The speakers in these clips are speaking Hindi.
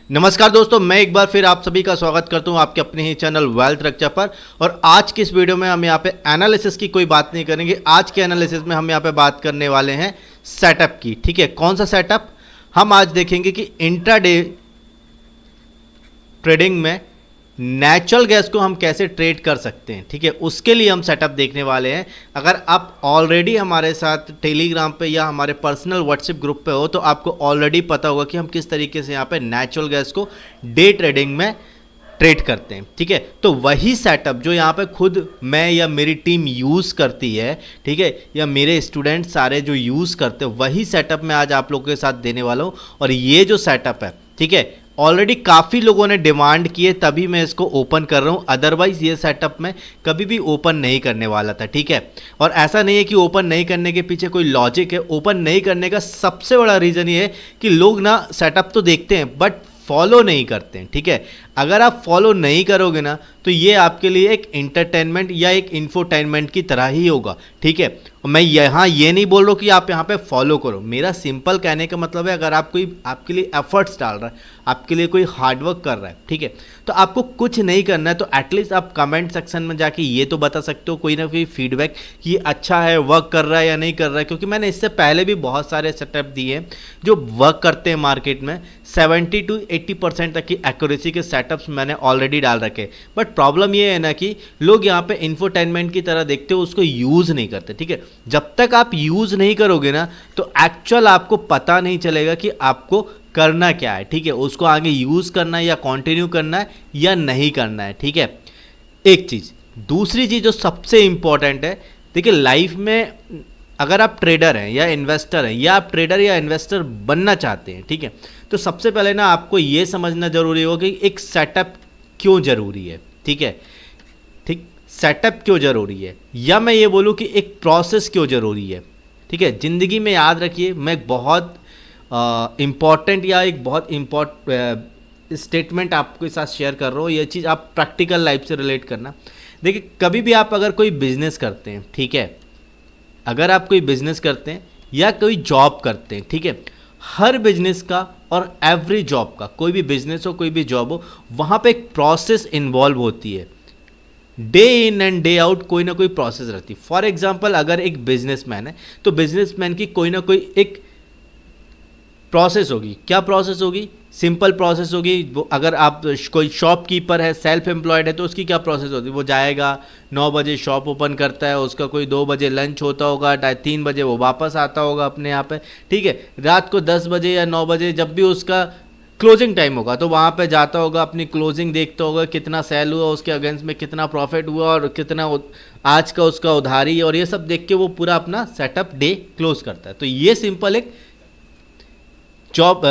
नमस्कार दोस्तों, मैं एक बार फिर आप सभी का स्वागत करता हूं आपके अपने ही चैनल वेल्थ रक्षा पर। और आज की इस वीडियो में हम यहां पे एनालिसिस की कोई बात नहीं करेंगे। आज के एनालिसिस में हम यहां पे बात करने वाले हैं सेटअप की। ठीक है, कौन सा सेटअप? हम आज देखेंगे कि इंट्राडे ट्रेडिंग में नेचुरल गैस को हम कैसे ट्रेड कर सकते हैं। ठीक है, उसके लिए हम सेटअप देखने वाले हैं। अगर आप ऑलरेडी हमारे साथ टेलीग्राम पे या हमारे पर्सनल व्हाट्सएप ग्रुप पे हो तो आपको ऑलरेडी पता होगा कि हम किस तरीके से यहाँ पे नेचुरल गैस को डे ट्रेडिंग में ट्रेड करते हैं। ठीक है, तो वही सेटअप जो यहाँ पे खुद मैं या मेरी टीम यूज़ करती है, ठीक है, या मेरे स्टूडेंट सारे जो यूज़ करते हैं, वही सेटअप मैं आज आप लोगों के साथ देने वाला हूँ। और ये जो सेटअप है, ठीक है, ऑलरेडी काफ़ी लोगों ने डिमांड की है, तभी मैं इसको ओपन कर रहा हूँ। अदरवाइज़ ये सेटअप मैं कभी भी ओपन नहीं करने वाला था। ठीक है, और ऐसा नहीं है कि ओपन नहीं करने के पीछे कोई लॉजिक है। ओपन नहीं करने का सबसे बड़ा रीज़न ये है कि लोग ना सेटअप तो देखते हैं बट फॉलो नहीं करते हैं। ठीक है, अगर आप फॉलो नहीं करोगे ना तो ये आपके लिए एक इंटरटेनमेंट या एक इंफोटेनमेंट की तरह ही होगा। ठीक है, मैं यहाँ ये नहीं बोल रहा हूँ कि आप यहाँ पे फॉलो करो। मेरा सिंपल कहने का मतलब है, अगर आप कोई आपके लिए एफर्ट्स डाल रहा है, आपके लिए कोई हार्डवर्क कर रहा है, ठीक है, तो आपको कुछ नहीं करना है तो एटलीस्ट आप कमेंट सेक्शन में जाके ये तो बता सकते हो कोई ना कोई फीडबैक कि अच्छा है, वर्क कर रहा है या नहीं कर रहा है। क्योंकि मैंने इससे पहले भी बहुत सारे सेटअप दिए हैं जो वर्क करते हैं मार्केट में। 70 to 80% तक की एक्यूरेसी के सेटअप्स मैंने ऑलरेडी डाल रखे। बट प्रॉब्लम ये है ना कि लोग यहाँ पे इंफोटेनमेंट की तरह देखते हो, उसको यूज़ नहीं करते। ठीक है, जब तक आप यूज़ नहीं करोगे ना तो एक्चुअल आपको पता नहीं चलेगा कि आपको करना क्या है। ठीक है, उसको आगे यूज़ करना है या कंटिन्यू करना है या नहीं करना है। ठीक है, एक चीज़। दूसरी चीज़ जो सबसे इंपॉर्टेंट है, देखिए लाइफ में अगर आप ट्रेडर हैं या इन्वेस्टर हैं या आप ट्रेडर या इन्वेस्टर बनना चाहते हैं, ठीक है, तो सबसे पहले ना आपको ये समझना जरूरी होगा कि एक सेटअप क्यों ज़रूरी है। ठीक है, ठीक, सेटअप क्यों ज़रूरी है, या मैं ये बोलूँ कि एक प्रोसेस क्यों ज़रूरी है। ठीक है, ज़िंदगी में याद रखिए, मैं एक बहुत इम्पॉर्टेंट या एक बहुत स्टेटमेंट आपके साथ शेयर कर रहा हूँ। ये चीज़ आप प्रैक्टिकल लाइफ से रिलेट करना। देखिए, कभी भी आप अगर कोई बिजनेस करते हैं, ठीक है, अगर आप कोई बिजनेस करते हैं या कोई जॉब करते हैं, ठीक है, हर बिजनेस का और एवरी जॉब का, कोई भी बिजनेस हो कोई भी जॉब हो, वहाँ पे एक प्रोसेस इन्वॉल्व होती है। Day in and day out कोई ना कोई प्रोसेस रहती है। फॉर एग्जाम्पल, अगर एक बिजनेसमैन है तो बिजनेसमैन की कोई ना कोई एक प्रोसेस होगी। क्या प्रोसेस होगी? सिंपल प्रोसेस होगी। वो अगर आप कोई शॉपकीपर है, सेल्फ एम्प्लॉयड है, तो उसकी क्या प्रोसेस होती है? वो जाएगा, 9 बजे शॉप ओपन करता है, उसका कोई 2 बजे लंच होता होगा, 3 बजे वो वापस आता होगा अपने यहाँ पे। ठीक है, रात को 10 बजे या 9 बजे जब भी उसका क्लोजिंग टाइम होगा तो वहाँ पे जाता होगा, अपनी क्लोजिंग देखता होगा, कितना सेल हुआ, उसके अगेंस्ट में कितना प्रॉफिट हुआ और कितना आज का उसका उधारी, और ये सब देख के वो पूरा अपना सेटअप डे क्लोज करता है। तो ये सिंपल एक जॉब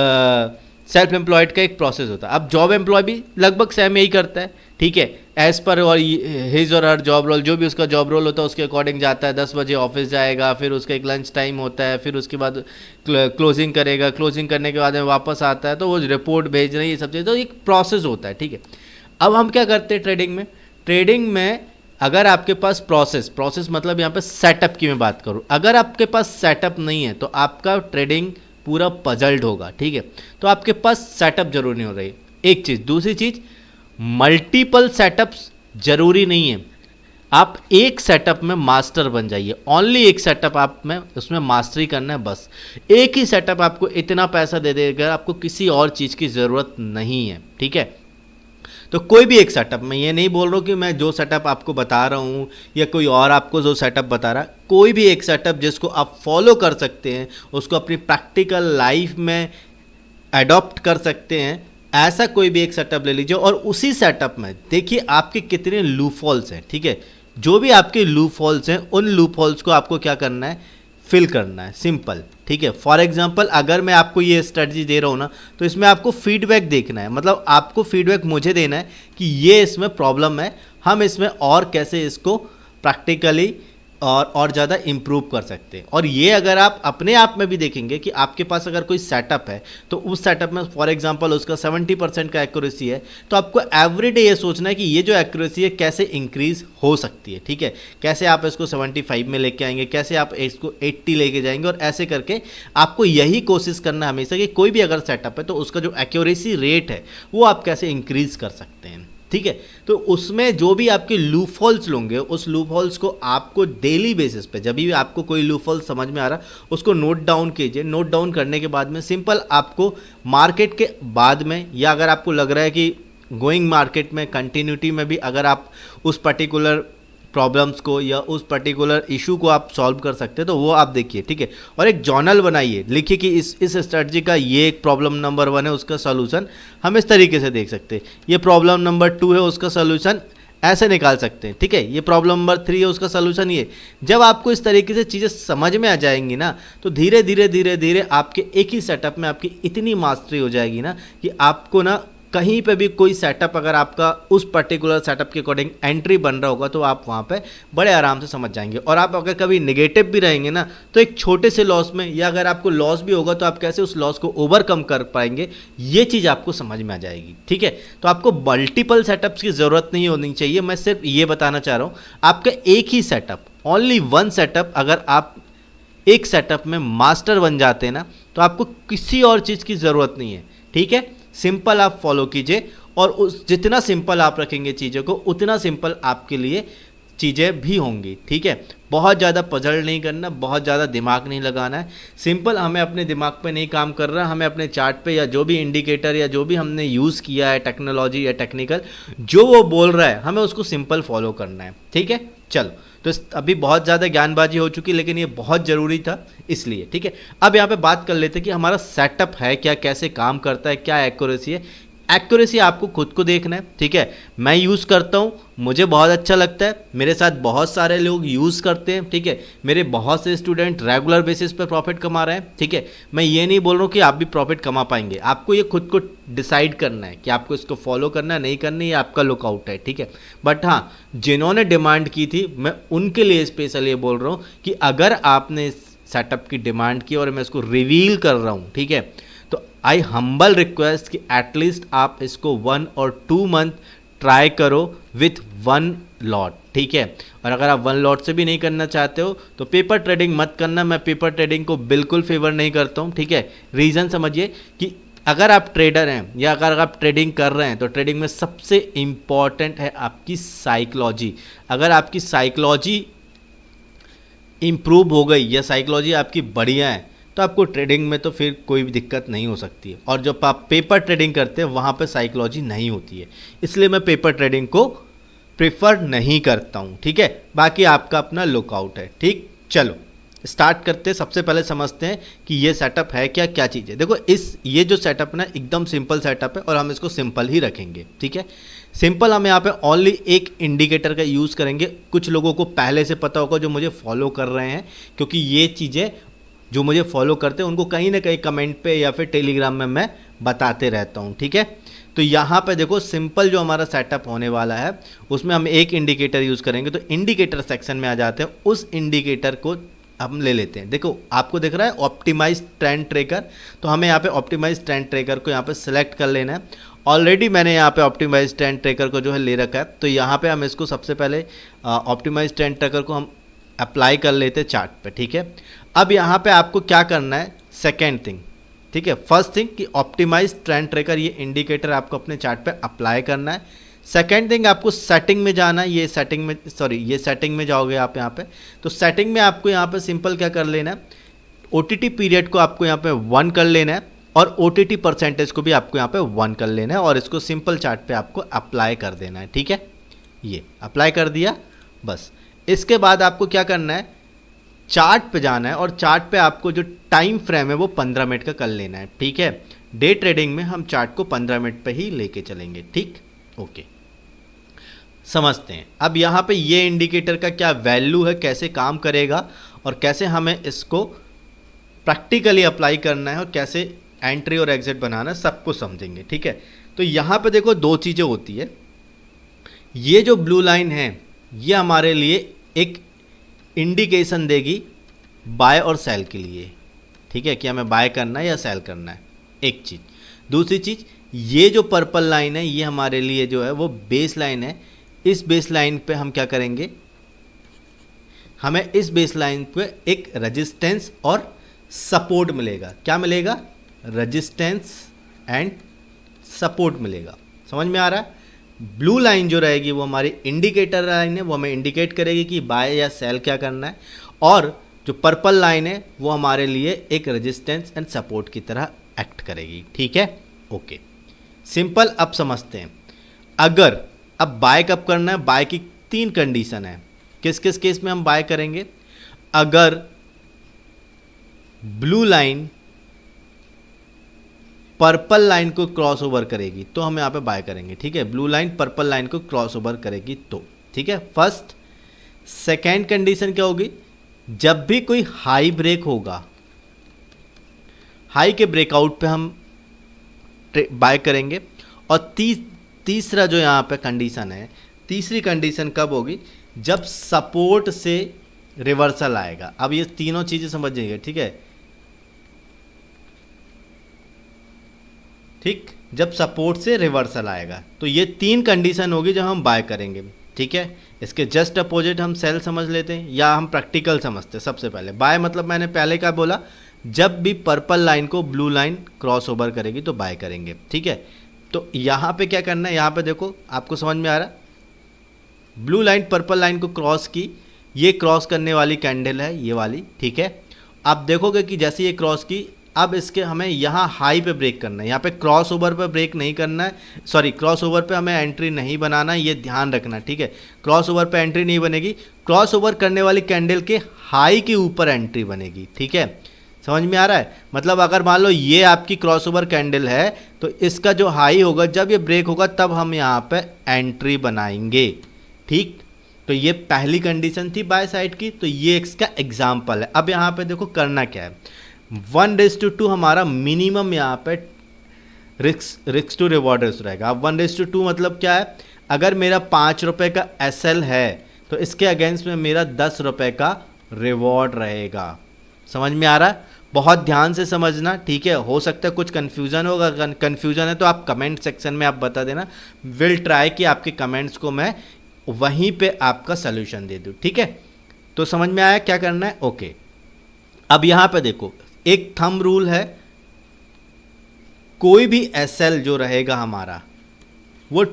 सेल्फ एम्प्लॉयड का एक प्रोसेस होता है। अब जॉब एम्प्लॉय भी लगभग सेम यही करता है। ठीक है, एज पर और हिज और हर जॉब रोल, जो भी उसका जॉब रोल होता है उसके अकॉर्डिंग जाता है। 10 बजे ऑफिस जाएगा, फिर उसका एक लंच टाइम होता है, फिर उसके बाद क्लोजिंग करेगा, क्लोजिंग करने के बाद में वापस आता है, तो वो रिपोर्ट भेजना, ये सब चीज़, तो एक प्रोसेस होता है। ठीक है, अब हम क्या करते हैं ट्रेडिंग में? ट्रेडिंग में अगर आपके पास प्रोसेस मतलब यहाँ पे सेटअप की मैं बात करूँ, अगर आपके पास सेटअप नहीं है तो आपका ट्रेडिंग पूरा पजल्ड होगा। ठीक है, तो आपके पास सेटअप जरूरी हो रही है, एक चीज़। दूसरी चीज़, मल्टीपल सेटअप्स जरूरी नहीं है। आप एक सेटअप में मास्टर बन जाइए। ओनली एक सेटअप आप में उसमें मास्टरी करना है, बस। एक ही सेटअप आपको इतना पैसा दे देगा, आपको किसी और चीज़ की ज़रूरत नहीं है। ठीक है, तो कोई भी एक सेटअप, मैं ये नहीं बोल रहा हूँ कि मैं जो सेटअप आपको बता रहा हूँ या कोई और आपको जो सेटअप बता रहा है, कोई भी एक सेटअप जिसको आप फॉलो कर सकते हैं, उसको अपनी प्रैक्टिकल लाइफ में अडॉप्ट कर सकते हैं, ऐसा कोई भी एक सेटअप ले लीजिए। और उसी सेटअप में देखिए आपके कितने लूप होल्स हैं। ठीक है, जो भी आपके लूप होल्स हैं, उन लूप होल्स को आपको क्या करना है? फिल करना है, सिंपल। ठीक है, फॉर एग्जांपल अगर मैं आपको ये स्ट्रेटजी दे रहा हूँ ना, तो इसमें आपको फीडबैक देखना है। मतलब आपको फीडबैक मुझे देना है कि ये इसमें प्रॉब्लम है, हम इसमें और कैसे इसको प्रैक्टिकली और ज़्यादा इम्प्रूव कर सकते हैं। और ये अगर आप अपने आप में भी देखेंगे कि आपके पास अगर कोई सेटअप है तो उस सेटअप में फॉर एग्जांपल उसका 70% का एक्यूरेसी है, तो आपको एवरीडे ये सोचना है कि ये जो एक्यूरेसी है कैसे इंक्रीज हो सकती है, ठीक है। कैसे आप इसको 75 में लेके आएंगे, कैसे आप इसको 80 लेके जाएंगे, और ऐसे करके आपको यही कोशिश करना है हमेशा कि कोई भी अगर सेटअप है तो उसका जो एक्यूरेसी रेट है वो आप कैसे इंक्रीज कर सकते हैं, ठीक है। तो उसमें जो भी आपके लूप होल्स होंगे उस लूप होल्स को आपको डेली बेसिस पे जब भी आपको कोई लूप होल समझ में आ रहा उसको नोट डाउन कीजिए। नोट डाउन करने के बाद में सिंपल आपको मार्केट के बाद में, या अगर आपको लग रहा है कि गोइंग मार्केट में कंटिन्यूटी में भी अगर आप उस पर्टिकुलर प्रॉब्लम्स को या उस पर्टिकुलर इशू को आप सॉल्व कर सकते हैं तो वो आप देखिए, ठीक है। और एक जर्नल बनाइए, लिखिए कि इस स्ट्रेटजी का ये एक प्रॉब्लम नंबर 1 है, उसका सॉल्यूशन हम इस तरीके से देख सकते हैं। ये प्रॉब्लम नंबर 2 है, उसका सॉल्यूशन ऐसे निकाल सकते हैं, ठीक है। ये प्रॉब्लम नंबर 3 है, उसका सॉल्यूशन ये। जब आपको इस तरीके से चीज़ें समझ में आ जाएंगी ना तो धीरे धीरे धीरे धीरे आपके एक ही सेटअप में आपकी इतनी मास्टरी हो जाएगी ना कि आपको ना कहीं पे भी कोई सेटअप अगर आपका उस पर्टिकुलर सेटअप के अकॉर्डिंग एंट्री बन रहा होगा तो आप वहाँ पे बड़े आराम से समझ जाएंगे। और आप अगर कभी नेगेटिव भी रहेंगे ना तो एक छोटे से लॉस में, या अगर आपको लॉस भी होगा तो आप कैसे उस लॉस को ओवरकम कर पाएंगे, ये चीज़ आपको समझ में आ जाएगी, ठीक है। तो आपको मल्टीपल सेटअप्स की ज़रूरत नहीं होनी चाहिए। मैं सिर्फ ये बताना चाह रहा हूँ, आपका एक ही सेटअप, ओनली वन सेटअप, अगर आप एक सेटअप में मास्टर बन जाते हैं ना तो आपको किसी और चीज़ की ज़रूरत नहीं है, ठीक है। सिंपल आप फॉलो कीजिए, और उस जितना सिंपल आप रखेंगे चीज़ों को उतना सिंपल आपके लिए चीज़ें भी होंगी, ठीक है। बहुत ज़्यादा पजल नहीं करना, बहुत ज़्यादा दिमाग नहीं लगाना है। सिंपल हमें अपने दिमाग पे नहीं काम कर रहा, हमें अपने चार्ट पे या जो भी इंडिकेटर या जो भी हमने यूज़ किया है टेक्नोलॉजी या टेक्निकल जो वो बोल रहा है हमें उसको सिंपल फॉलो करना है, ठीक है। चलो, तो अभी बहुत ज़्यादा ज्ञानबाजी हो चुकी, लेकिन ये बहुत ज़रूरी था इसलिए, ठीक है। अब यहाँ पे बात कर लेते हैं कि हमारा सेटअप है क्या, कैसे काम करता है, क्या एक्यूरेसी है। एक्यूरेसी आपको खुद को देखना है, ठीक है। मैं यूज़ करता हूँ, मुझे बहुत अच्छा लगता है, मेरे साथ बहुत सारे लोग यूज़ करते हैं, ठीक है। मेरे बहुत से स्टूडेंट रेगुलर बेसिस पर प्रॉफिट कमा रहे हैं, ठीक है। मैं ये नहीं बोल रहा हूँ कि आप भी प्रॉफिट कमा पाएंगे, आपको ये खुद को डिसाइड करना है कि आपको इसको फॉलो करना है नहीं करना है, ये आपका लुकआउट है, ठीक है। बट हाँ, जिन्होंने डिमांड की थी मैं उनके लिए स्पेशल ये बोल रहा हूँ कि अगर आपने इस सेटअप की डिमांड की और मैं इसको रिवील कर रहा हूँ, ठीक है, तो आई हम्बल रिक्वेस्ट कि एटलीस्ट आप इसको 1 और 2 मंथ ट्राई करो विथ 1 लॉट, ठीक है। और अगर आप 1 लॉट से भी नहीं करना चाहते हो तो पेपर ट्रेडिंग मत करना, मैं पेपर ट्रेडिंग को बिल्कुल फेवर नहीं करता हूँ, ठीक है। रीज़न समझिए कि अगर आप ट्रेडर हैं या अगर आप ट्रेडिंग कर रहे हैं तो ट्रेडिंग में सबसे इम्पॉर्टेंट है आपकी साइकोलॉजी। अगर आपकी साइकोलॉजी इम्प्रूव हो गई या साइकोलॉजी आपकी बढ़िया है तो आपको ट्रेडिंग में तो फिर कोई भी दिक्कत नहीं हो सकती है। और जब आप पेपर ट्रेडिंग करते हैं वहाँ पे साइकोलॉजी नहीं होती है, इसलिए मैं पेपर ट्रेडिंग को प्रेफर नहीं करता हूँ, ठीक है। बाकी आपका अपना लुकआउट है, ठीक। चलो स्टार्ट करते हैं। सबसे पहले समझते हैं कि ये सेटअप है क्या, क्या चीज़ है। देखो ये जो सेटअप ना एकदम सिंपल सेटअप है और हम इसको सिंपल ही रखेंगे, ठीक है। सिंपल हम यहाँ पे ओनली एक इंडिकेटर का यूज़ करेंगे। कुछ लोगों को पहले से पता होगा जो मुझे फॉलो कर रहे हैं, क्योंकि ये चीज़ें जो मुझे फॉलो करते हैं उनको कहीं ना कहीं कमेंट पे या फिर टेलीग्राम में मैं बताते रहता हूँ, ठीक है। तो यहाँ पे देखो सिंपल जो हमारा सेटअप होने वाला है उसमें हम एक इंडिकेटर यूज़ करेंगे। तो इंडिकेटर सेक्शन में आ जाते हैं, उस इंडिकेटर को हम ले लेते हैं। देखो आपको दिख रहा है ऑप्टिमाइज ट्रेंड ट्रेकर, तो हमें यहाँ पे ऑप्टिमाइज ट्रेंड ट्रेकर को यहाँ पे सिलेक्ट कर लेना है। ऑलरेडी मैंने यहाँ पे ऑप्टिमाइज ट्रेंड ट्रेकर को जो है ले रखा है, तो यहाँ पे हम इसको सबसे पहले ऑप्टिमाइज ट्रेंड ट्रेकर को हम अप्लाई कर लेते हैं चार्ट पे, ठीक है। अब यहाँ पे आपको क्या करना है, सेकेंड थिंग, ठीक है। फर्स्ट थिंग कि ऑप्टिमाइज ट्रेंड ट्रेकर ये इंडिकेटर आपको अपने चार्ट पे अप्लाई करना है। सेकेंड थिंग आपको सेटिंग में जाना है, ये सेटिंग में जाओगे आप यहाँ पे। तो सेटिंग में आपको यहाँ पे सिंपल क्या कर लेना है, OTT पीरियड को आपको यहाँ पे 1 कर लेना है और OTT परसेंटेज को भी आपको यहाँ पे 1 कर लेना है और इसको सिंपल चार्ट पे आपको अप्लाई कर देना है, ठीक है। ये अप्लाई कर दिया बस। इसके बाद आपको क्या करना है, चार्ट पे जाना है और चार्ट पे आपको जो टाइम फ्रेम है वो 15 मिनट का कर लेना है, ठीक है। डे ट्रेडिंग में हम चार्ट को 15 मिनट पे ही लेके चलेंगे, ठीक, ओके। समझते हैं अब यहाँ पे ये इंडिकेटर का क्या वैल्यू है, कैसे काम करेगा और कैसे हमें इसको प्रैक्टिकली अप्लाई करना है और कैसे एंट्री और एग्जिट बनाना है, सब कुछ समझेंगे, ठीक है। तो यहाँ पे देखो 2 चीज़ें होती है। ये जो ब्लू लाइन है ये हमारे लिए एक इंडिकेशन देगी बाय और सेल के लिए, ठीक है, कि हमें बाय करना है या सेल करना है, एक चीज़। दूसरी चीज़, ये जो पर्पल लाइन है ये हमारे लिए जो है वो बेस लाइन है। इस बेस लाइन पे हम क्या करेंगे, हमें इस बेस लाइन पे एक रेजिस्टेंस और सपोर्ट मिलेगा। क्या मिलेगा? रेजिस्टेंस एंड सपोर्ट मिलेगा। समझ में आ रहा है? ब्लू लाइन जो रहेगी वो हमारी इंडिकेटर लाइन है, वो हमें इंडिकेट करेगी कि बाय या सेल क्या करना है, और जो पर्पल लाइन है वो हमारे लिए एक रेजिस्टेंस एंड सपोर्ट की तरह एक्ट करेगी। ठीक है, ओके, सिंपल। अब समझते हैं, अगर अब बाय कब करना है, बाय की 3 कंडीशन है। किस किस केस में हम बाय करेंगे? अगर ब्लू लाइन पर्पल लाइन को क्रॉस ओवर करेगी तो हम यहाँ पे बाय करेंगे। ठीक है, ब्लू लाइन पर्पल लाइन को क्रॉस ओवर करेगी तो, ठीक है, फर्स्ट। सेकेंड कंडीशन क्या होगी? जब भी कोई हाई ब्रेक होगा, हाई के ब्रेकआउट पे हम बाय करेंगे। और तीसरा जो यहाँ पे कंडीशन है, तीसरी कंडीशन कब होगी? जब सपोर्ट से रिवर्सल आएगा। अब ये तीनों चीज़ें समझिएगा, ठीक है, ठीक, जब सपोर्ट से रिवर्सल आएगा तो ये 3 कंडीशन होगी जब हम बाय करेंगे। ठीक है, इसके जस्ट अपोजिट हम सेल समझ लेते हैं या हम प्रैक्टिकल समझते हैं। सबसे पहले बाय मतलब मैंने पहले क्या बोला, जब भी पर्पल लाइन को ब्लू लाइन क्रॉस ओवर करेगी तो बाय करेंगे। ठीक है, तो यहाँ पे क्या करना है, यहाँ पे देखो, आपको समझ में आ रहा है, ब्लू लाइन पर्पल लाइन को क्रॉस की, ये क्रॉस करने वाली कैंडल है ये वाली। ठीक है, आप देखोगे कि जैसे ये क्रॉस की, अब इसके हमें यहाँ हाई पे ब्रेक करना है, यहाँ पे क्रॉस ओवर पे ब्रेक नहीं करना है, सॉरी, क्रॉस ओवर पे हमें एंट्री नहीं बनाना है, ये ध्यान रखना। ठीक है, क्रॉस ओवर पे एंट्री नहीं बनेगी, क्रॉस ओवर करने वाली कैंडल के हाई के ऊपर एंट्री बनेगी। ठीक है, समझ में आ रहा है? मतलब अगर मान लो ये आपकी क्रॉस ओवर कैंडल है तो इसका जो हाई होगा, जब ये ब्रेक होगा तब हम यहाँ पे एंट्री बनाएंगे। ठीक, तो ये पहली कंडीशन थी बाय साइड की, तो ये इसका एग्जाम्पल है। अब यहाँ पे देखो करना क्या है, 1:2 हमारा मिनिमम यहाँ पे रिस्क टू रिवॉर्ड रेशो रहेगा। अब 1:2 मतलब क्या है, अगर मेरा 5 रुपये का SL है तो इसके अगेंस्ट में मेरा 10 रुपये का रिवॉर्ड रहेगा। समझ में आ रहा है? बहुत ध्यान से समझना। ठीक है, हो सकता है कुछ कन्फ्यूज़न होगा, अगर कन्फ्यूज़न है तो आप कमेंट सेक्शन में आप बता देना, विल ट्राई कि आपके कमेंट्स को मैं वहीं पे आपका सोल्यूशन दे दूँ। ठीक है, तो समझ में आया क्या करना है? ओके, अब यहाँ पे देखो, एक थंब रूल है, कोई भी SL जो रहेगा हमारा वो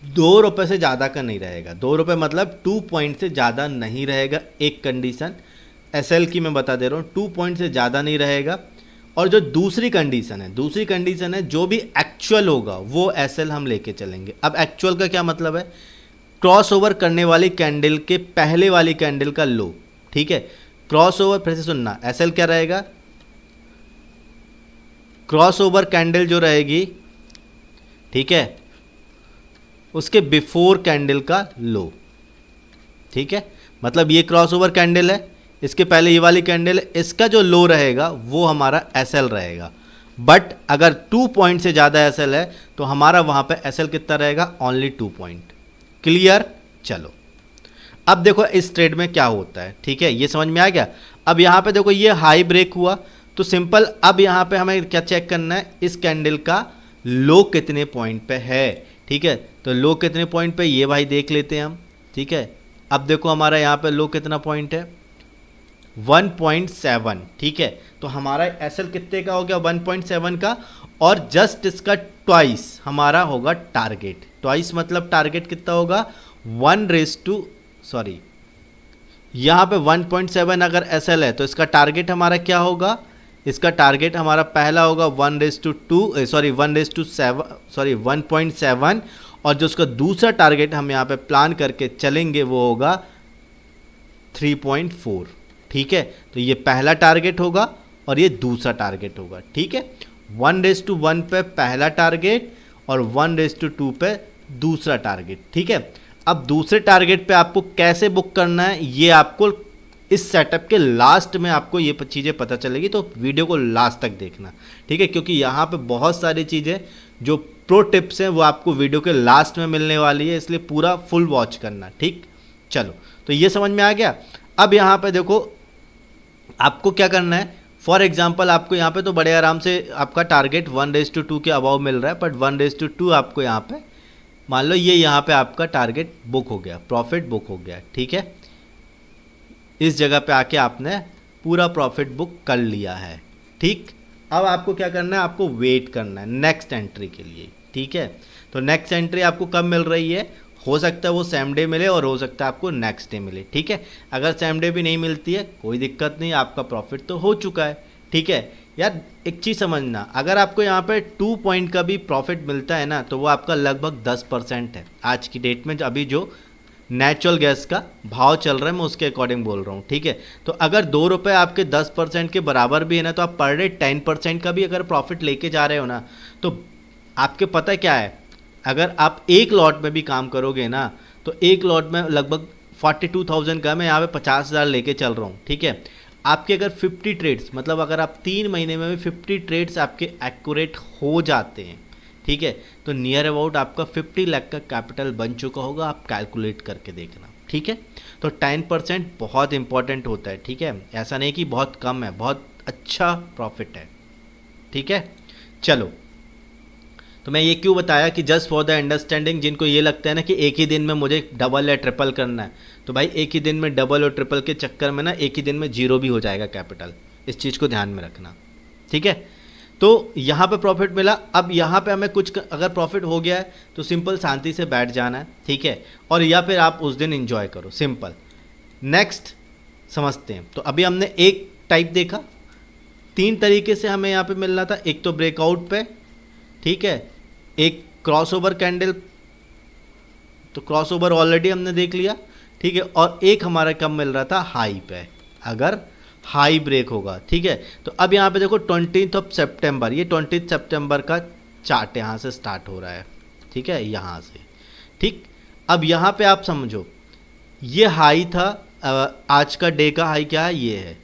2 रुपये से ज़्यादा का नहीं रहेगा। 2 रुपये मतलब 2 पॉइंट से ज़्यादा नहीं रहेगा। एक कंडीशन SL की मैं बता दे रहा हूँ, 2 पॉइंट से ज़्यादा नहीं रहेगा। और जो दूसरी कंडीशन है, जो भी एक्चुअल होगा वो SL हम लेके चलेंगे। अब एक्चुअल का क्या मतलब है? क्रॉस ओवर करने वाली कैंडल के पहले वाली कैंडल का लो। ठीक है, क्रॉस ओवर, फिर से सुनना, SL क्या रहेगा? क्रॉस ओवर कैंडल जो रहेगी, ठीक है, उसके बिफोर कैंडल का लो। ठीक है, मतलब ये क्रॉस ओवर कैंडल है, इसके पहले ये वाली कैंडल है, इसका जो लो रहेगा वो हमारा SL रहेगा। बट अगर 2 पॉइंट से ज़्यादा SL है तो हमारा वहाँ पे SL कितना रहेगा? Only 2 point. क्लियर? चलो, अब देखो इस ट्रेड में क्या होता है। ठीक है, ये समझ में आ गया। अब यहाँ पे देखो, ये हाई ब्रेक हुआ तो सिंपल, अब यहाँ पे हमें क्या चेक करना है, इस कैंडल का लो कितने पॉइंट पे है। ठीक है, तो लो कितने पॉइंट पे, ये भाई देख लेते हैं हम। ठीक है, अब देखो हमारा यहाँ पे लो कितना पॉइंट है, 1.7। ठीक है, तो हमारा SL कितने का हो गया? 1.7 का, और जस्ट इसका ट्वाइस हमारा होगा टारगेट। ट्वाइस मतलब टारगेट कितना होगा? 1 यहाँ पे 1.7 अगर SL है तो इसका टारगेट हमारा क्या होगा? इसका टारगेट हमारा पहला होगा 1:7, और जो उसका दूसरा टारगेट हम यहाँ पे प्लान करके चलेंगे वो होगा 3.4। ठीक है, तो ये पहला टारगेट होगा और ये दूसरा टारगेट होगा। ठीक है, 1:1 पे पहला टारगेट और 1:2 पे दूसरा टारगेट। ठीक है, अब दूसरे टारगेट पे आपको कैसे बुक करना है ये आपको इस सेटअप के लास्ट में आपको ये चीज़ें पता चलेगी, तो वीडियो को लास्ट तक देखना। ठीक है, क्योंकि यहाँ पे बहुत सारी चीज़ें जो प्रो टिप्स हैं वो आपको वीडियो के लास्ट में मिलने वाली है, इसलिए पूरा फुल वॉच करना। ठीक, चलो, तो ये समझ में आ गया। अब यहाँ पे देखो आपको क्या करना है। फॉर एग्जाम्पल आपको यहाँ पे तो बड़े आराम से आपका टारगेट 1:2 के अबाव मिल रहा है, बट 1:2 आपको यहाँ पे मान लो ये यहाँ पे आपका टारगेट बुक हो गया, प्रॉफिट बुक हो गया, ठीक है। इस जगह पे आके आपने पूरा प्रॉफिट बुक कर लिया है, ठीक। अब आपको क्या करना है, आपको वेट करना है नेक्स्ट एंट्री के लिए, ठीक है। तो नेक्स्ट एंट्री आपको कब मिल रही है, हो सकता है वो सेम डे मिले और हो सकता है आपको नेक्स्ट डे मिले, ठीक है। अगर सेम डे भी नहीं मिलती है कोई दिक्कत नहीं, आपका प्रॉफिट तो हो चुका है, ठीक है। यार एक चीज़ समझना, अगर आपको यहाँ पे 2 पॉइंट का भी प्रॉफिट मिलता है ना, तो वो आपका लगभग 10% है आज की डेट में। अभी जो नेचुरल गैस का भाव चल रहा है मैं उसके अकॉर्डिंग बोल रहा हूँ, ठीक है। तो अगर 2 रुपये आपके 10% के बराबर भी है ना, तो आप पर डे 10% का भी अगर प्रॉफिट लेके जा रहे हो ना, तो आपके पता क्या है, अगर आप एक लॉट में भी काम करोगे ना, तो एक लॉट में लगभग 42,000 का, मैं यहाँ पे 50,000 लेके चल रहा हूँ, ठीक है। आपके अगर 50 ट्रेड्स, मतलब अगर आप 3 महीने में भी 50 ट्रेड्स आपके एक्यूरेट हो जाते हैं, ठीक है, तो नियर अबाउट आपका 50 लाख का कैपिटल बन चुका होगा। आप कैलकुलेट करके देखना, ठीक है। तो 10% बहुत इंपॉर्टेंट होता है, ठीक है। ऐसा नहीं कि बहुत कम है, बहुत अच्छा प्रॉफिट है, ठीक है। चलो, तो मैं ये क्यों बताया कि जस्ट फॉर द अंडरस्टैंडिंग, जिनको ये लगता है ना कि एक ही दिन में मुझे डबल या ट्रिपल करना है, तो भाई एक ही दिन में डबल और ट्रिपल के चक्कर में ना एक ही दिन में जीरो भी हो जाएगा कैपिटल। इस चीज़ को ध्यान में रखना, ठीक है। तो यहाँ पे प्रॉफिट मिला। अब यहाँ पे हमें कुछ अगर प्रॉफिट हो गया है तो सिंपल शांति से बैठ जाना है, ठीक है, और या फिर आप उस दिन एंजॉय करो, सिंपल। नेक्स्ट समझते हैं। तो अभी हमने एक टाइप देखा, 3 तरीके से हमें यहाँ पे मिलना था। एक तो ब्रेकआउट पे, ठीक है, एक क्रॉसओवर कैंडल, तो क्रॉसओवर ऑलरेडी हमने देख लिया, ठीक है, और एक हमारा कब मिल रहा था, हाई पे, अगर हाई ब्रेक होगा, ठीक है। तो अब यहाँ पे देखो 20 सितंबर, ये 20 सितंबर का चार्ट यहाँ से स्टार्ट हो रहा है, ठीक है, यहाँ से, ठीक। अब यहाँ पे आप समझो ये हाई था, आज का डे का हाई क्या है, ये है,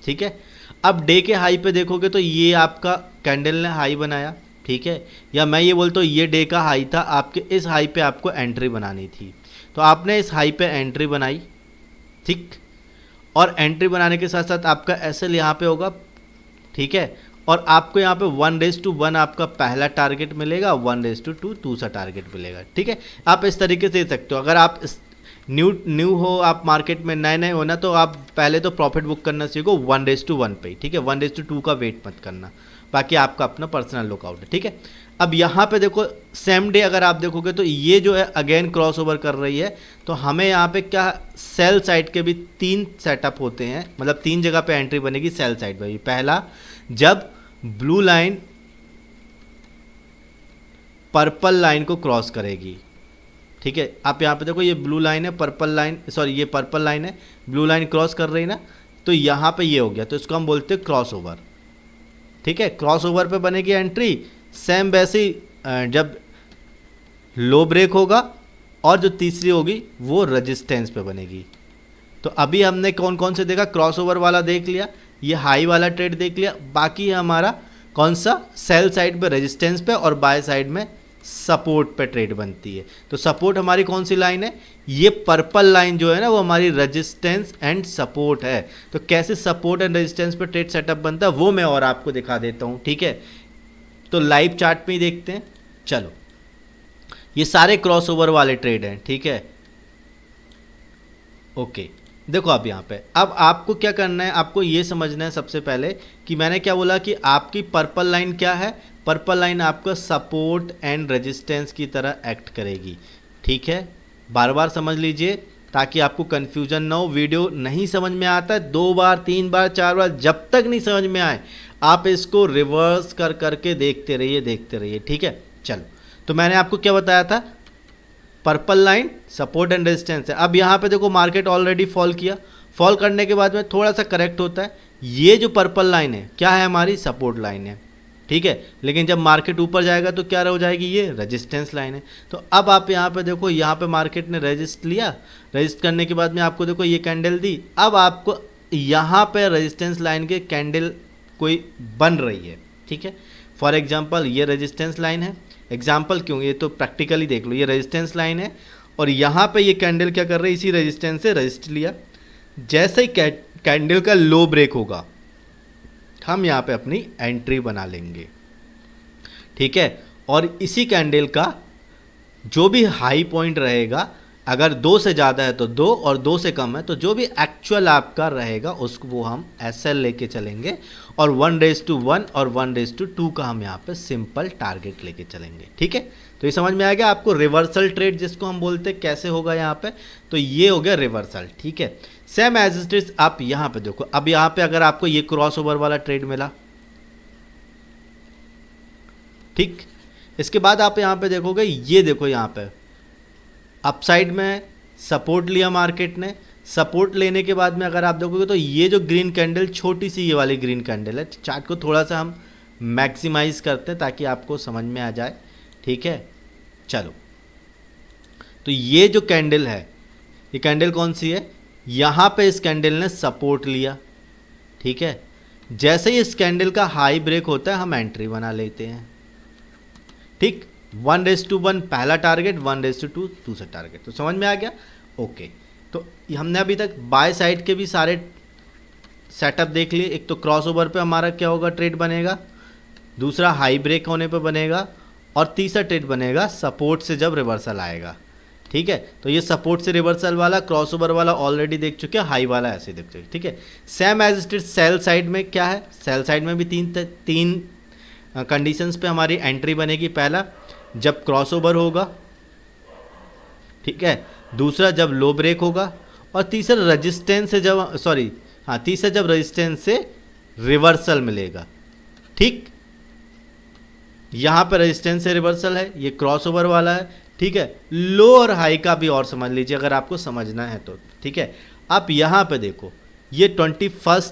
ठीक है। अब डे के हाई पे देखोगे तो ये आपका कैंडल ने हाई बनाया, ठीक है, या मैं ये बोलता हूँ ये डे का हाई था, आपके इस हाई पे आपको एंट्री बनानी थी, तो आपने इस हाई पे एंट्री बनाई, ठीक। और एंट्री बनाने के साथ साथ आपका एसएल यहाँ पे होगा, ठीक है, और आपको यहाँ पे 1:1 आपका पहला टारगेट मिलेगा, 1:2 दूसरा टारगेट मिलेगा, ठीक है। आप इस तरीके से दे सकते हो। अगर आप न्यू हो, आप मार्केट में नए नए हो ना, तो आप पहले तो प्रॉफिट बुक करना सीखो 1:1 पे, ठीक है। 1:2 का वेट मत करना, बाकी आपका अपना पर्सनल लुकआउट है, ठीक है। अब यहाँ पे देखो सेम डे अगर आप देखोगे तो ये जो है अगेन क्रॉस ओवर कर रही है, तो हमें यहाँ पे क्या, सेल साइड के भी 3 सेटअप होते हैं, मतलब 3 जगह पे एंट्री बनेगी सेल साइड में भी। पहला, जब ब्लू लाइन पर्पल लाइन को क्रॉस करेगी, ठीक है। आप यहाँ पे देखो ये ब्लू लाइन है, पर्पल लाइन, सॉरी ये पर्पल लाइन है, ब्लू लाइन क्रॉस कर रही है ना, तो यहाँ पे ये हो गया, तो इसको हम बोलते हैं क्रॉस ओवर, ठीक है। क्रॉस ओवर पे बनेगी एंट्री, सेम वैसे ही जब लो ब्रेक होगा, और जो तीसरी होगी वो रेजिस्टेंस पे बनेगी। तो अभी हमने कौन कौन से देखा, क्रॉस ओवर वाला देख लिया, ये हाई वाला ट्रेड देख लिया, बाकी हमारा कौन सा, सेल साइड पे रेजिस्टेंस पे और बाय साइड में सपोर्ट पे ट्रेड बनती है। तो सपोर्ट हमारी कौन सी लाइन है, ये पर्पल लाइन जो है ना, वो हमारी रेजिस्टेंस एंड सपोर्ट है। तो कैसे सपोर्ट एंड रेजिस्टेंस पे ट्रेड सेटअप बनता है वो मैं और आपको दिखा देता हूँ, ठीक है। तो लाइव चार्ट में ही देखते हैं। चलो, ये सारे क्रॉसओवर वाले ट्रेड हैं, ठीक है, ओके। देखो अब यहाँ पे, अब आपको क्या करना है, आपको ये समझना है सबसे पहले कि मैंने क्या बोला कि आपकी पर्पल लाइन क्या है, पर्पल लाइन आपका सपोर्ट एंड रेजिस्टेंस की तरह एक्ट करेगी, ठीक है। बार बार समझ लीजिए ताकि आपको कन्फ्यूजन ना हो। वीडियो नहीं समझ में आता है 2 बार 3 बार 4 बार, जब तक नहीं समझ में आए आप इसको रिवर्स कर करके देखते रहिए, ठीक है। चलो, तो मैंने आपको क्या बताया था, purple line support and resistance है। अब यहाँ पे देखो मार्केट ऑलरेडी फॉल किया, फॉल करने के बाद में थोड़ा सा करेक्ट होता है, ये जो पर्पल लाइन है क्या है, हमारी सपोर्ट लाइन है, ठीक है। लेकिन जब मार्केट ऊपर जाएगा तो क्या हो जाएगी, ये रेजिस्टेंस लाइन है। तो अब आप यहाँ पे देखो, यहाँ पे मार्केट ने रेजिस्ट लिया, रेजिस्ट करने के बाद में आपको देखो ये कैंडल दी, अब आपको यहाँ पे रेजिस्टेंस लाइन के कैंडल कोई बन रही है, ठीक है। फॉर एग्जांपल ये रेजिस्टेंस लाइन है, एग्जांपल क्यों, ये तो प्रैक्टिकली देख लो, ये रेजिस्टेंस लाइन है और यहाँ पे ये कैंडल क्या कर रही है, इसी रेजिस्टेंस से रजिस्ट लिया। जैसे ही कैंडल का लो ब्रेक होगा हम यहाँ पे अपनी एंट्री बना लेंगे, ठीक है। और इसी कैंडल का जो भी हाई पॉइंट रहेगा, अगर 2 से ज़्यादा है तो 2 और 2 से कम है तो जो भी एक्चुअल आपका रहेगा उसको वो हम एसएल लेके चलेंगे, और 1:1 और 1:2 का हम यहाँ पे सिंपल टारगेट लेके चलेंगे, ठीक है। तो ये समझ में आ गया आपको रिवर्सल ट्रेड जिसको हम बोलते हैं कैसे होगा यहाँ पे। तो ये हो गया रिवर्सल, ठीक है। सेम एज इट इज आप यहाँ पे देखो, अब यहाँ पे अगर आपको ये क्रॉस ओवर वाला ट्रेड मिला, ठीक, इसके बाद आप यहाँ पे देखोगे, ये देखो यहाँ पे अपसाइड में सपोर्ट लिया मार्केट ने। सपोर्ट लेने के बाद में अगर आप देखोगे तो ये जो ग्रीन कैंडल, छोटी सी ये वाली ग्रीन कैंडल है, चार्ट को थोड़ा सा हम मैक्सिमाइज करते हैं ताकि आपको समझ में आ जाए, ठीक है। चलो, तो ये जो कैंडल है, ये कैंडल कौन सी है, यहाँ पे इस कैंडल ने सपोर्ट लिया, ठीक है। जैसे ही इस कैंडल का हाई ब्रेक होता है हम एंट्री बना लेते हैं, ठीक। 1:1 पहला टारगेट, 1:2 दूसरा टारगेट। तो समझ में आ गया, ओके। तो हमने अभी तक बाय साइड के भी सारे सेटअप देख लिए। एक तो क्रॉस ओवर पे हमारा क्या होगा, ट्रेड बनेगा, दूसरा हाई ब्रेक होने पे बनेगा, और तीसरा ट्रेड बनेगा सपोर्ट से जब रिवर्सल आएगा, ठीक है। तो ये सपोर्ट से रिवर्सल वाला, क्रॉस ओवर वाला ऑलरेडी देख चुके हैं, हाई वाला ऐसे देख चुके, ठीक है। Same as it is sell side में क्या है, सेल साइड में भी तीन कंडीशंस पे हमारी एंट्री बनेगी। पहला जब क्रॉस ओवर होगा, ठीक है, दूसरा जब लो ब्रेक होगा, और तीसरा रेजिस्टेंस से जब तीसरा जब रेजिस्टेंस से रिवर्सल मिलेगा, ठीक। यहाँ पे रेजिस्टेंस से रिवर्सल है, ये क्रॉस ओवर वाला है, ठीक है। लो और हाई का भी और समझ लीजिए अगर आपको समझना है तो, ठीक है। आप यहाँ पे देखो, ये 21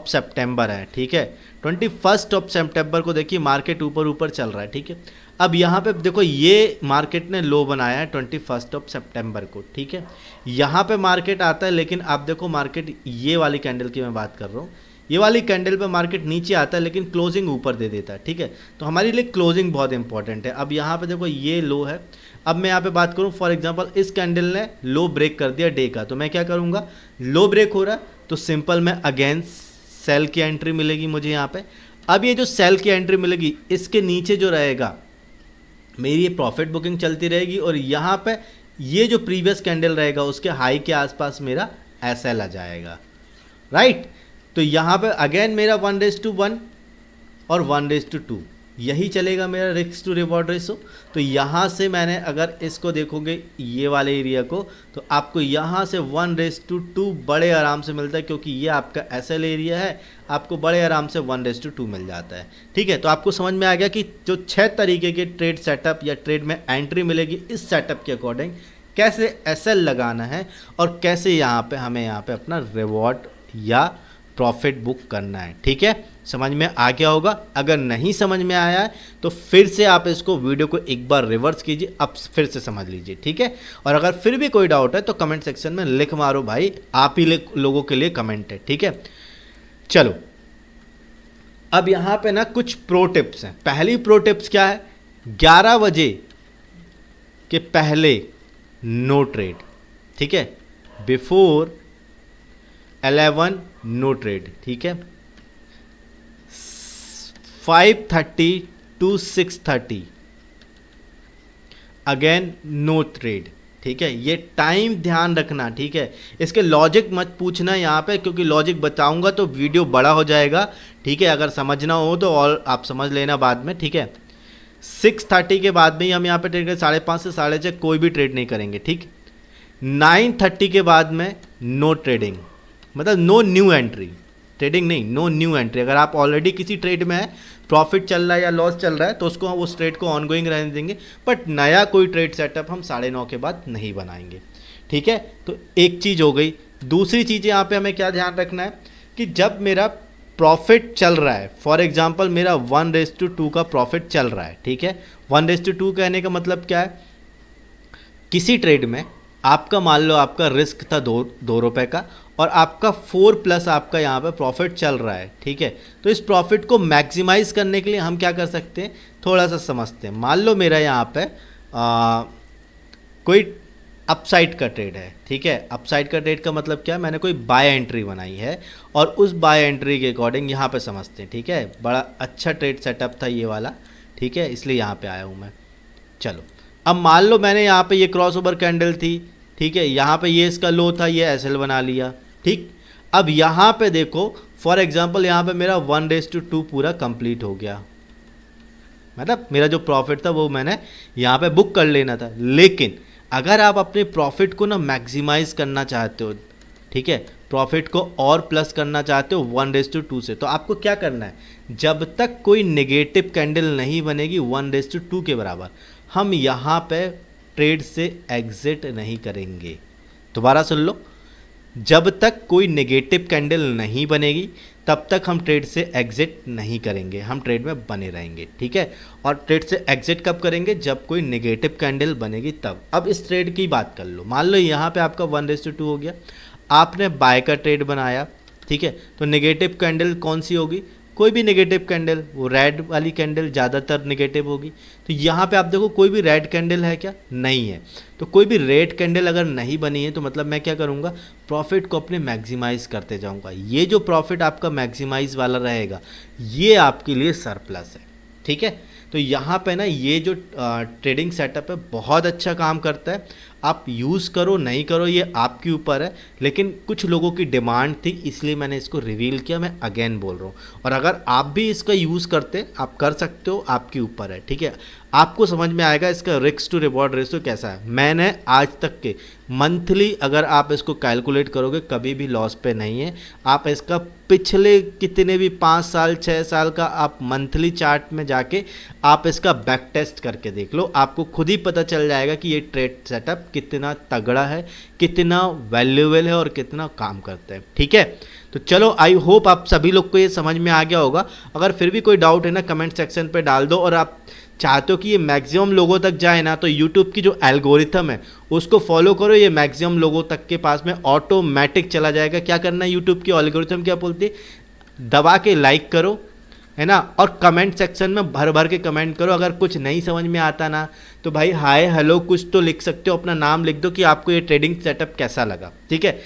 सितंबर है, ठीक है। 21 सितंबर को देखिए मार्केट ऊपर ऊपर चल रहा है, ठीक है। अब यहाँ पे देखो, ये मार्केट ने लो बनाया है 21 सितंबर को, ठीक है। यहाँ पे मार्केट आता है, लेकिन आप देखो मार्केट, ये वाली कैंडल की मैं बात कर रहा हूँ, ये वाली कैंडल पे मार्केट नीचे आता है लेकिन क्लोजिंग ऊपर दे देता है, ठीक है। तो हमारे लिए क्लोजिंग बहुत इंपॉर्टेंट है। अब यहाँ पे देखो ये लो है, अब मैं यहाँ पे बात करूँ फॉर एग्जांपल, इस कैंडल ने लो ब्रेक कर दिया डे का, तो मैं क्या करूँगा, लो ब्रेक हो रहा है तो सिंपल मैं अगेंस्ट सेल की एंट्री मिलेगी मुझे यहाँ पे। अब ये जो सेल की एंट्री मिलेगी, इसके नीचे जो रहेगा मेरी ये प्रॉफिट बुकिंग चलती रहेगी, और यहाँ पे ये जो प्रीवियस कैंडल रहेगा उसके हाई के आसपास मेरा एसएल आ जाएगा, राइट। तो यहाँ पे अगेन मेरा 1:1 और 1:2 यही चलेगा मेरा रिस्क टू रिवॉर्ड रेशो। तो यहाँ से मैंने अगर इसको देखोगे ये वाले एरिया को, तो आपको यहाँ से 1:2 बड़े आराम से मिलता है, क्योंकि ये आपका एसएल एरिया है, आपको बड़े आराम से 1:2 मिल जाता है, ठीक है। तो आपको समझ में आ गया कि जो 6 तरीके के ट्रेड सेटअप या ट्रेड में एंट्री मिलेगी, इस सेटअप के अकॉर्डिंग कैसे एसएल लगाना है और कैसे यहाँ पे हमें यहाँ पे अपना रिवॉर्ड या प्रॉफिट बुक करना है, ठीक है। समझ में आ गया होगा। अगर नहीं समझ में आया है तो फिर से आप इसको वीडियो को एक बार रिवर्स कीजिए, अब फिर से समझ लीजिए, ठीक है। और अगर फिर भी कोई डाउट है तो कमेंट सेक्शन में लिख मारो भाई, आप ही लोगों के लिए कमेंट है, ठीक है। चलो, अब यहाँ पे ना कुछ प्रो टिप्स हैं। पहली प्रो टिप्स क्या है, 11 बजे के पहले नो ट्रेड, ठीक है। बिफोर 11 नो ट्रेड, ठीक है। 5:30 to 6:30 अगेन नो ट्रेड, ठीक है। ये टाइम ध्यान रखना, ठीक है। इसके लॉजिक मत पूछना यहाँ पे, क्योंकि लॉजिक बताऊंगा तो वीडियो बड़ा हो जाएगा, ठीक है। अगर समझना हो तो और आप समझ लेना बाद में, ठीक है। 6:30 के बाद में ही हम यहाँ पे ट्रेड करें, 5:30 से 6:30 कोई भी ट्रेड नहीं करेंगे, ठीक। 9:30 के बाद में नो ट्रेडिंग, मतलब नो न्यू एंट्री, ट्रेडिंग नहीं, नो न्यू एंट्री। अगर आप ऑलरेडी किसी ट्रेड में है, प्रॉफिट चल रहा है या लॉस चल रहा है, तो उसको हम उस ट्रेड को ऑनगोइंग रहने देंगे, बट नया कोई ट्रेड सेटअप हम 9:30 के बाद नहीं बनाएंगे, ठीक है। तो एक चीज़ हो गई। दूसरी चीज़ यहाँ पे हमें क्या ध्यान रखना है कि जब मेरा प्रॉफिट चल रहा है, फॉर एग्जांपल मेरा 1:2 का प्रॉफिट चल रहा है, ठीक है। 1:2 कहने का मतलब क्या है, किसी ट्रेड में आपका मान लो आपका रिस्क था 2 रुपये का, और आपका 4+ आपका यहाँ पे प्रॉफिट चल रहा है, ठीक है। तो इस प्रॉफिट को मैक्सिमाइज करने के लिए हम क्या कर सकते हैं, थोड़ा सा समझते हैं। मान लो मेरा यहाँ पे कोई अपसाइड का ट्रेड है, ठीक है। अपसाइड का ट्रेड का मतलब क्या है, मैंने कोई बाय एंट्री बनाई है और उस बाय एंट्री के अकॉर्डिंग यहाँ पे समझते हैं, ठीक है। बड़ा अच्छा ट्रेड सेटअप था ये वाला, ठीक है, इसलिए यहाँ पे आया हूँ मैं। चलो अब मान लो मैंने यहाँ पे ये क्रॉस ओवर कैंडल थी, ठीक है, यहाँ पे ये इसका लो था, ये एसएल बना लिया, ठीक। अब यहाँ पे देखो फॉर एग्जांपल यहाँ पे मेरा 1:2 पूरा कंप्लीट हो गया, मतलब मेरा जो प्रॉफिट था वो मैंने यहाँ पे बुक कर लेना था। लेकिन अगर आप अपने प्रॉफिट को ना मैक्सिमाइज करना चाहते हो, ठीक है, प्रॉफिट को और प्लस करना चाहते हो 1:2 से, तो आपको क्या करना है, जब तक कोई नेगेटिव कैंडल नहीं बनेगी 1:2 के बराबर, हम यहाँ पे ट्रेड से एग्जिट नहीं करेंगे। दोबारा सुन लो, जब तक कोई नेगेटिव कैंडल नहीं बनेगी तब तक हम ट्रेड से एग्जिट नहीं करेंगे, हम ट्रेड में बने रहेंगे, ठीक है। और ट्रेड से एग्जिट कब करेंगे, जब कोई नेगेटिव कैंडल बनेगी तब। अब इस ट्रेड की बात कर लो, मान लो यहाँ पे आपका 1:2 हो गया, आपने बाय का ट्रेड बनाया, ठीक है, तो नेगेटिव कैंडल कौन सी होगी, कोई भी नेगेटिव कैंडल, वो रेड वाली कैंडल ज़्यादातर नेगेटिव होगी। तो यहाँ पे आप देखो कोई भी रेड कैंडल है क्या, नहीं है। तो कोई भी रेड कैंडल अगर नहीं बनी है तो मतलब मैं क्या करूँगा, प्रॉफिट को अपने मैक्सिमाइज करते जाऊँगा। ये जो प्रॉफिट आपका मैक्सिमाइज वाला रहेगा ये आपके लिए सरप्लस है, ठीक है। तो यहाँ पे ना ये जो ट्रेडिंग सेटअप है बहुत अच्छा काम करता है, आप यूज़ करो नहीं करो ये आपके ऊपर है, लेकिन कुछ लोगों की डिमांड थी इसलिए मैंने इसको रिवील किया, मैं अगेन बोल रहा हूँ। और अगर आप भी इसका यूज़ करते आप कर सकते हो, आपके ऊपर है, ठीक है। आपको समझ में आएगा इसका रिस्क टू रिवॉर्ड रेशियो कैसा है। मैंने आज तक के मंथली अगर आप इसको कैलकुलेट करोगे कभी भी लॉस पे नहीं है। आप इसका पिछले कितने भी 5 साल 6 साल का आप मंथली चार्ट में जाके आप इसका बैक टेस्ट करके देख लो, आपको खुद ही पता चल जाएगा कि ये ट्रेड सेटअप कितना तगड़ा है, कितना वैल्यूएबल है और कितना काम करता है, ठीक है। तो चलो आई होप आप सभी लोग को ये समझ में आ गया होगा। अगर फिर भी कोई डाउट है ना कमेंट सेक्शन पे डाल दो, और आप चाहते हो कि ये मैक्सिमम लोगों तक जाए ना तो यूट्यूब की जो एल्गोरिथम है उसको फॉलो करो, ये मैक्सिमम लोगों तक के पास में ऑटोमेटिक चला जाएगा। क्या करना है, यूट्यूब की एल्गोरिथम क्या बोलती है, दबा के लाइक करो, है ना, और कमेंट सेक्शन में भर भर के कमेंट करो। अगर कुछ नहीं समझ में आता ना तो भाई हाय हेलो कुछ तो लिख सकते हो, अपना नाम लिख दो कि आपको ये ट्रेडिंग सेटअप कैसा लगा, ठीक है।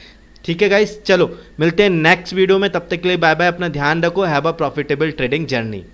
ठीक है गाइस, चलो मिलते हैं नेक्स्ट वीडियो में, तब तक के लिए बाय बाय, अपना ध्यान रखो, have a profitable trading journey.